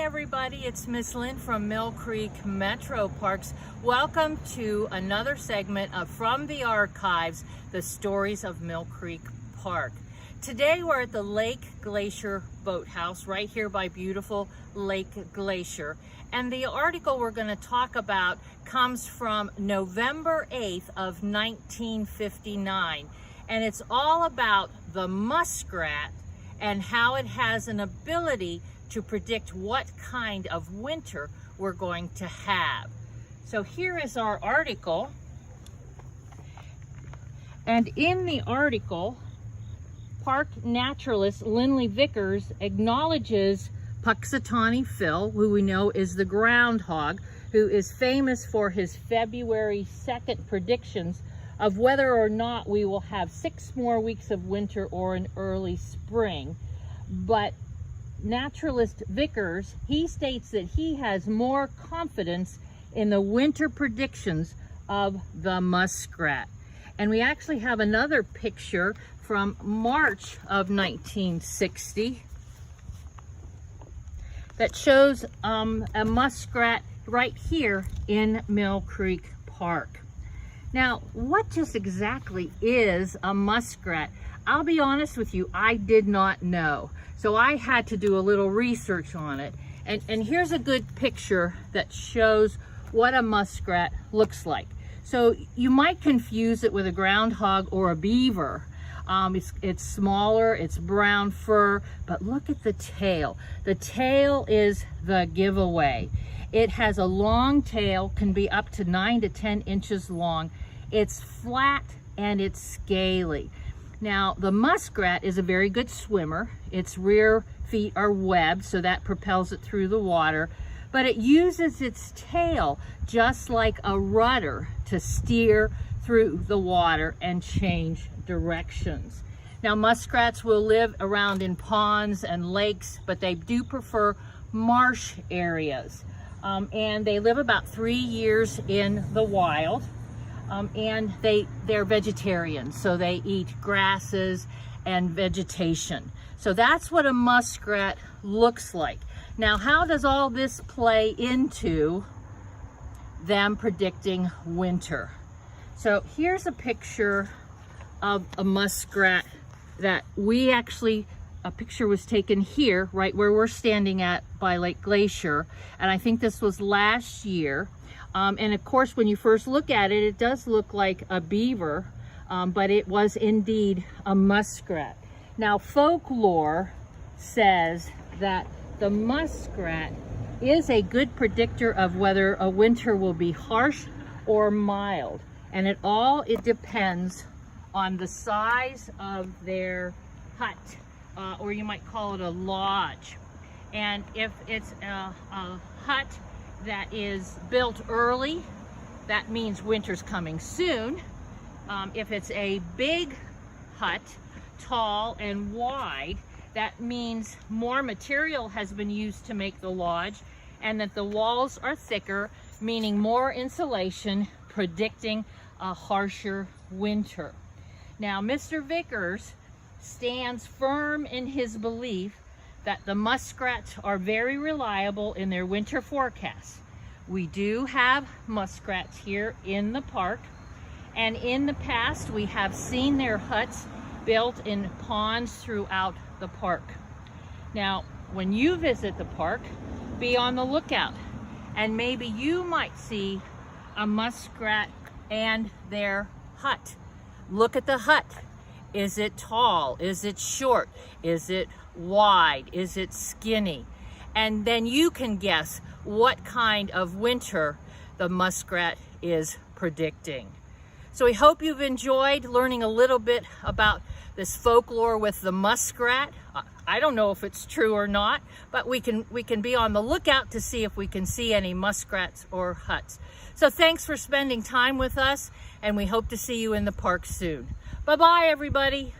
everybody, it's Miss Lynn from Mill Creek Metro Parks. Welcome to another segment of From the Archives, the stories of Mill Creek Park. Today we're at the Lake Glacier Boathouse right here by beautiful Lake Glacier. And the article we're going to talk about comes from November 8th of 1959. And it's all about the muskrat and how it has an ability to predict what kind of winter we're going to have. So here is our article. And in the article, park naturalist Lindley Vickers acknowledges Punxsutawney Phil, who we know is the groundhog, who is famous for his February 2nd predictions of whether or not we will have 6 more weeks of winter or an early spring. But naturalist Vickers, he states that he has more confidence in the winter predictions of the muskrat. And we actually have another picture from March of 1960 that shows a muskrat right here in Mill Creek Park. Now, what just exactly is a muskrat? I'll be honest with you, I did not know. So I had to do a little research on it. And here's a good picture that shows what a muskrat looks like. So you might confuse it with a groundhog or a beaver. It's smaller, it's brown fur, but look at the tail. The tail is the giveaway. It has a long tail, can be up to 9 to 10 inches long. It's flat and it's scaly. Now, the muskrat is a very good swimmer. Its rear feet are webbed, so that propels it through the water. But it uses its tail just like a rudder to steer through the water and change directions. Now, muskrats will live around in ponds and lakes, but they do prefer marsh areas. And they live about 3 years in the wild. And they're vegetarians, so they eat grasses and vegetation. So that's what a muskrat looks like. Now, how does all this play into them predicting winter? So here's a picture of a muskrat that a picture was taken here, right where we're standing at by Lake Glacier. And I think this was last year. And of course, when you first look at it, it does look like a beaver, but it was indeed a muskrat. Now, folklore says that the muskrat is a good predictor of whether a winter will be harsh or mild. And it depends on the size of their hut, or you might call it a lodge. And if it's a hut that is built early, that means winter's coming soon. If it's a big hut, tall and wide, that means more material has been used to make the lodge, and that the walls are thicker, meaning more insulation, predicting a harsher winter. Now, Mr. Vickers stands firm in his belief that the muskrats are very reliable in their winter forecasts. We do have muskrats here in the park, and in the past we have seen their huts built in ponds throughout the park. Now, when you visit the park, be on the lookout, and maybe you might see a muskrat and their hut. Look at the hut. Is it tall? Is it short? Is it wide? Is it skinny? And then you can guess what kind of winter the muskrat is predicting. So we hope you've enjoyed learning a little bit about this folklore with the muskrat. I don't know if it's true or not, but we can be on the lookout to see if we can see any muskrats or huts. So thanks for spending time with us, and we hope to see you in the park soon. Bye-bye, everybody.